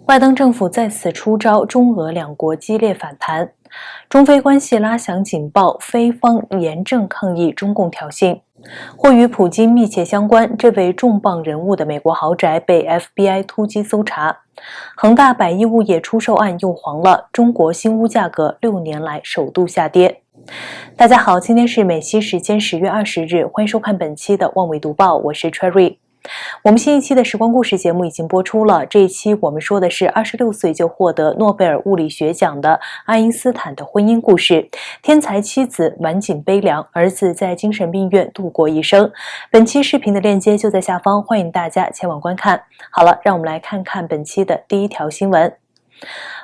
拜登政府再次出招，中俄两国激烈反弹，中非关系拉响警报，非方严正抗议中共挑衅。或与普京密切相关，这位重磅人物的美国豪宅被 FBI 突击搜查。恒大百亿物业出售案又黄了，中国新屋价格6年来首度下跌。大家好，今天是美西时间10月20日，欢迎收看本期的望纬读报，我是 Cherry。我们新一期的时光故事节目已经播出了，这一期我们说的是26岁就获得诺贝尔物理学奖的爱因斯坦的婚姻故事。天才妻子晚景悲凉，儿子在精神病院度过一生。本期视频的链接就在下方，欢迎大家前往观看。好了，让我们来看看本期的第一条新闻。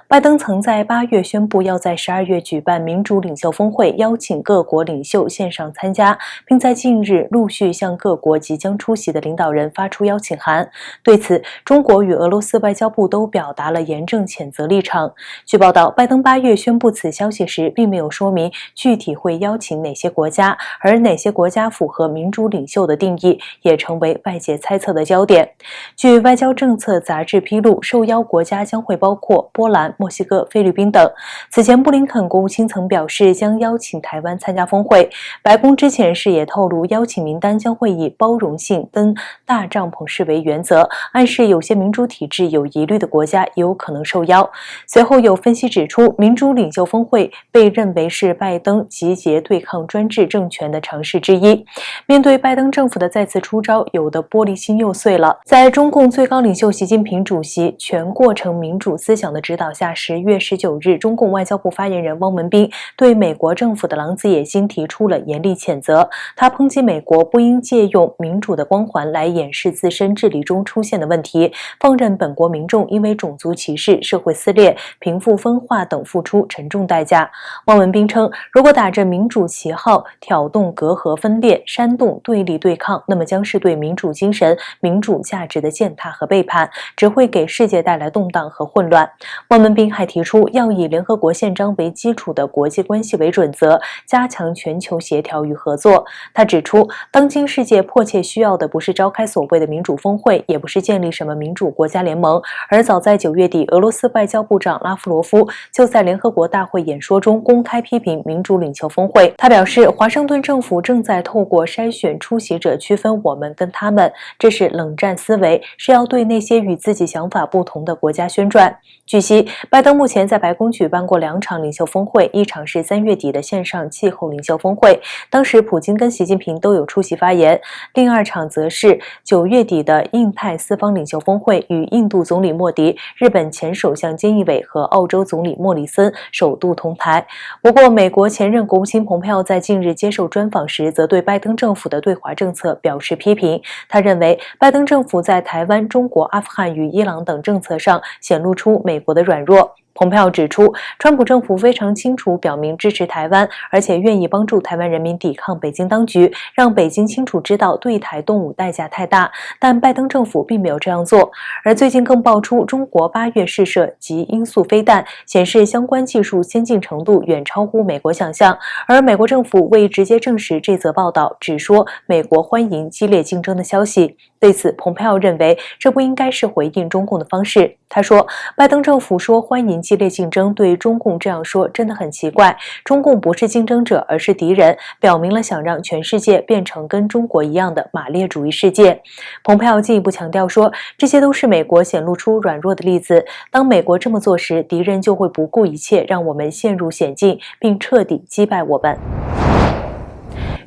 拜登曾在8月宣布要在12月举办民主领袖峰会，邀请各国领袖线上参加，并在近日陆续向各国即将出席的领导人发出邀请函。对此，中国与俄罗斯外交部都表达了严正谴责立场。据报道，拜登8月宣布此消息时，并没有说明具体会邀请哪些国家，而哪些国家符合民主领袖的定义，也成为外界猜测的焦点。据外交政策杂志披露，受邀国家将会包括波兰、墨西哥、菲律宾等。此前布林肯国务卿曾表示将邀请台湾参加峰会，白宫之前时也透露邀请名单将会以包容性跟大帐篷式为原则，暗示有些民主体制有疑虑的国家也有可能受邀。随后有分析指出，民主领袖峰会被认为是拜登集结对抗专制政权的尝试之一。面对拜登政府的再次出招，有的玻璃心又碎了。在中共最高领袖习近平主席全过程民主思想的指导下，10月19日，中共外交部发言人汪文斌对美国政府的狼子野心提出了严厉谴责。他抨击美国不应借用民主的光环来掩饰自身治理中出现的问题，放任本国民众因为种族歧视、社会撕裂、贫富分化等付出沉重代价。汪文斌称，如果打着民主旗号挑动隔阂分裂、煽动对立对抗，那么将是对民主精神、民主价值的践踏和背叛，只会给世界带来动荡和混乱。汪文斌还提出要以联合国宪章为基础的国际关系为准则，加强全球协调与合作。他指出，当今世界迫切需要的不是召开所谓的民主峰会，也不是建立什么民主国家联盟，而早在9月底，俄罗斯外交部长拉夫罗夫就在联合国大会演说中公开批评民主领袖峰会。他表示，华盛顿政府正在透过筛选出席者区分我们跟他们，这是冷战思维，是要对那些与自己想法不同的国家宣传。据悉，拜登目前在白宫举办过2场领袖峰会，一场是3月底的线上气候领袖峰会，当时普京跟习近平都有出席发言；另2场则是9月底的印太四方领袖峰会，与印度总理莫迪、日本前首相菅义伟和澳洲总理莫里森首度同台。不过，美国前任国务卿蓬佩奥在近日接受专访时，则对拜登政府的对华政策表示批评。他认为，拜登政府在台湾、中国、阿富汗与伊朗等政策上显露出美国的软弱。蓬佩奥指出，川普政府非常清楚表明支持台湾，而且愿意帮助台湾人民抵抗北京当局，让北京清楚知道对台动武代价太大，但拜登政府并没有这样做。而最近更爆出中国8月试射极音速飞弹，显示相关技术先进程度远超乎美国想象，而美国政府未直接证实这则报道，只说美国欢迎激烈竞争的消息。对此，蓬佩奥认为这不应该是回应中共的方式。他说，拜登政府说欢迎激烈竞争，对中共这样说真的很奇怪。中共不是竞争者，而是敌人，表明了想让全世界变成跟中国一样的马列主义世界。蓬佩奥进一步强调说，这些都是美国显露出软弱的例子。当美国这么做时，敌人就会不顾一切让我们陷入险境，并彻底击败我们。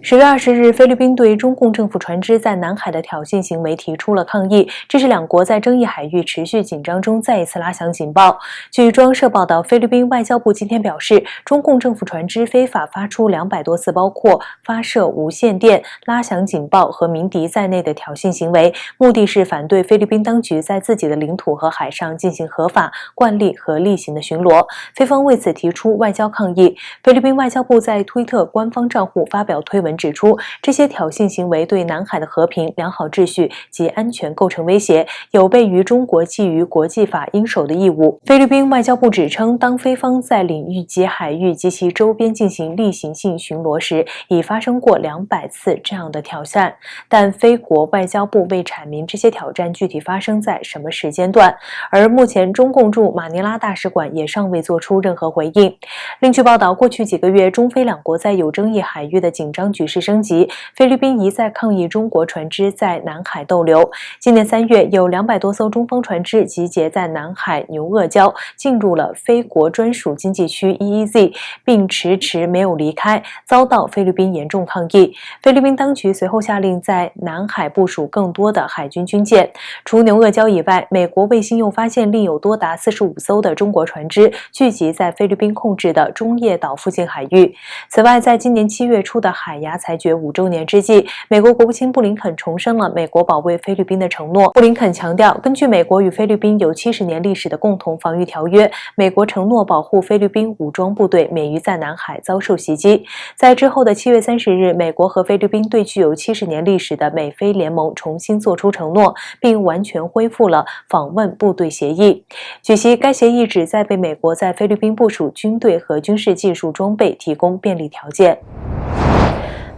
10月20日，菲律宾对中共政府船只在南海的挑衅行为提出了抗议，这是两国在争议海域持续紧张中再一次拉响警报。据中央社报道，菲律宾外交部今天表示，中共政府船只非法发出200多次包括发射无线电、拉响警报和鸣笛在内的挑衅行为，目的是反对菲律宾当局在自己的领土和海上进行合法、惯例和例行的巡逻。菲方为此提出外交抗议。菲律宾外交部在推特官方账户发表推文门指出，这些挑衅行为对南海的和平、良好秩序及安全构成威胁，有悖于中国基于国际法应守的义务。菲律宾外交部指称，当菲方在领域及海域及其周边进行例行性巡逻时，已发生过200次这样的挑战，但菲国外交部未阐明这些挑战具体发生在什么时间段，而目前中共驻马尼拉大使馆也尚未做出任何回应。另据报道，过去几个月，中菲两国在有争议海域的紧张局势升级，菲律宾一再抗议中国船只在南海逗留。今年3月，有200多艘中方船只集结在南海牛轭礁，进入了菲国专属经济区 EEZ， 并迟迟没有离开，遭到菲律宾严重抗议。菲律宾当局随后下令在南海部署更多的海军军舰。除牛轭礁以外，美国卫星又发现另有多达45艘的中国船只聚集在菲律宾控制的中业岛附近海域。此外，在今年7月初的海牙裁决5周年之际，美国国务卿布林肯重申了美国保卫菲律宾的承诺。布林肯强调，根据美国与菲律宾有70年历史的共同防御条约，美国承诺保护菲律宾武装部队免于在南海遭受袭击。在之后的7月30日，美国和菲律宾对具有70年历史的美菲联盟重新作出承诺，并完全恢复了访问部队协议。据悉，该协议旨在为美国在菲律宾部署军队和军事技术装备提供便利条件。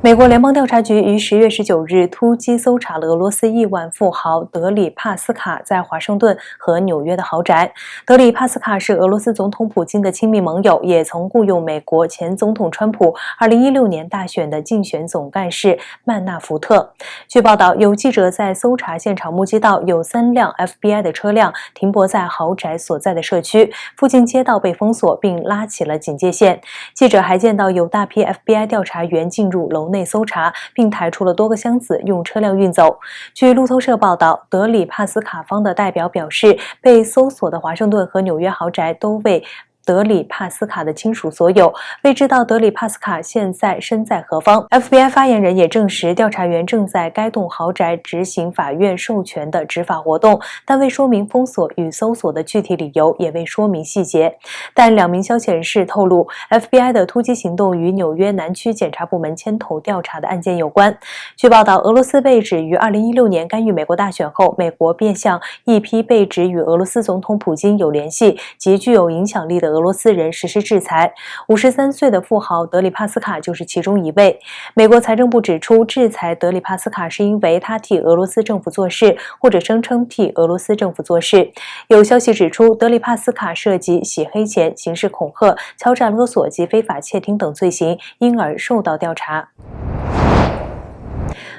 美国联邦调查局于10月19日突击搜查了俄罗斯亿万富豪德里帕斯卡在华盛顿和纽约的豪宅。德里帕斯卡是俄罗斯总统普京的亲密盟友，也曾雇佣美国前总统川普2016年大选的竞选总干事曼纳福特。据报道，有记者在搜查现场目击到有3辆 FBI 的车辆停泊在豪宅所在的社区，附近街道被封锁并拉起了警戒线。记者还见到有大批 FBI 调查员进入楼内搜查，并抬出了多个箱子用车辆运走。据路透社报道，德里帕斯卡方的代表表示，被搜索的华盛顿和纽约豪宅都为德里帕斯卡的亲属所有，未知道德里帕斯卡现在身在何方。FBI 发言人也证实，调查员正在该栋豪宅执行法院授权的执法活动，但未说明封锁与搜索的具体理由，也未说明细节。但2名消息人士透露， FBI 的突击行动与纽约南区检察部门牵头调查的案件有关。据报道，俄罗斯被指于2016年干预美国大选后，美国便向一批被指与俄罗斯总统普京有联系及具有影响力的俄罗斯人实施制裁。53岁的富豪德里帕斯卡就是其中一位。美国财政部指出，制裁德里帕斯卡是因为他替俄罗斯政府做事，或者声称替俄罗斯政府做事。有消息指出，德里帕斯卡涉及洗黑钱、刑事恐吓、敲诈勒索及非法窃听等罪行，因而受到调查。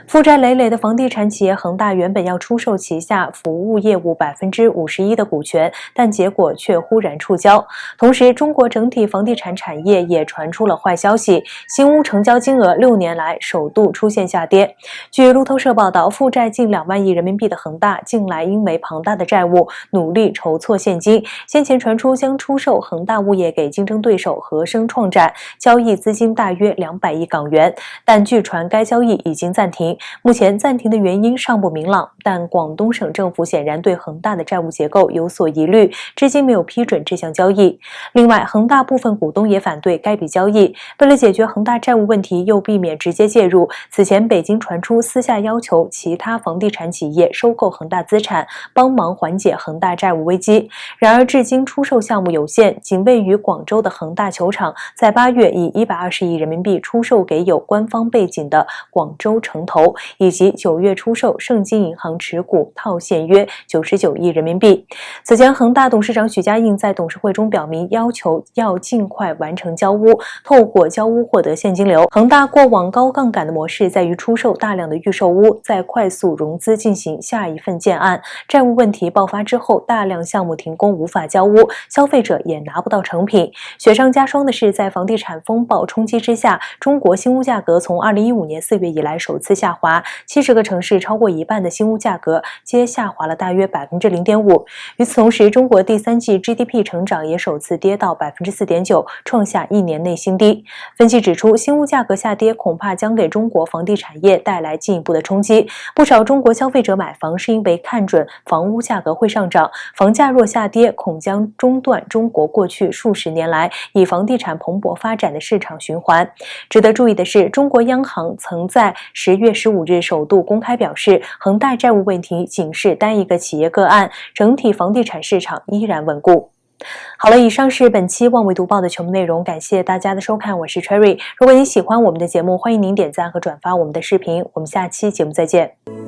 负债累累的房地产企业恒大原本要出售旗下服务业务51%的股权，但结果却忽然触礁。同时，中国整体房地产产业也传出了坏消息，新屋成交金额6年来首度出现下跌。据路透社报道，负债近2万亿人民币的恒大近来因为庞大的债务，努力筹措现金。先前传出将出售恒大物业给竞争对手和生创展，交易资金大约200亿港元，但据传该交易已经暂停。目前暂停的原因尚不明朗，但广东省政府显然对恒大的债务结构有所疑虑，至今没有批准这项交易。另外，恒大部分股东也反对该笔交易。为了解决恒大债务问题，又避免直接介入，此前北京传出私下要求其他房地产企业收购恒大资产，帮忙缓解恒大债务危机。然而，至今出售项目有限，仅位于广州的恒大球场在8月以120亿人民币出售给有官方背景的广州城投，以及9月出售盛京银行持股套现约99亿人民币。此前，恒大董事长许家印在董事会中表明，要求要尽快完成交屋，透过交屋获得现金流。恒大过往高杠杆的模式在于出售大量的预售屋，再快速融资进行下一份建案。债务问题爆发之后，大量项目停工无法交屋，消费者也拿不到成品。雪上加霜的是，在房地产风暴冲击之下，中国新屋价格从2015年4月以来首次下滑，70个城市超过一半的新屋价格皆下滑了大约 0.5%。与此同时，中国第3季 GDP 成长也首次跌到 4.9%， 创下1年内新低。分析指出，新屋价格下跌恐怕将给中国房地产业带来进一步的冲击。不少中国消费者买房是因为看准房屋价格会上涨，房价若下跌，恐将中断中国过去数十年来以房地产蓬勃发展的市场循环。值得注意的是，中国央行曾在10月15日首度公开表示，恒大债务问题仅是单一个企业个案，整体房地产市场依然稳固。好了，以上是本期望为读报的全部内容，感谢大家的收看，我是 Cherry。如果你喜欢我们的节目，欢迎您点赞和转发我们的视频，我们下期节目再见。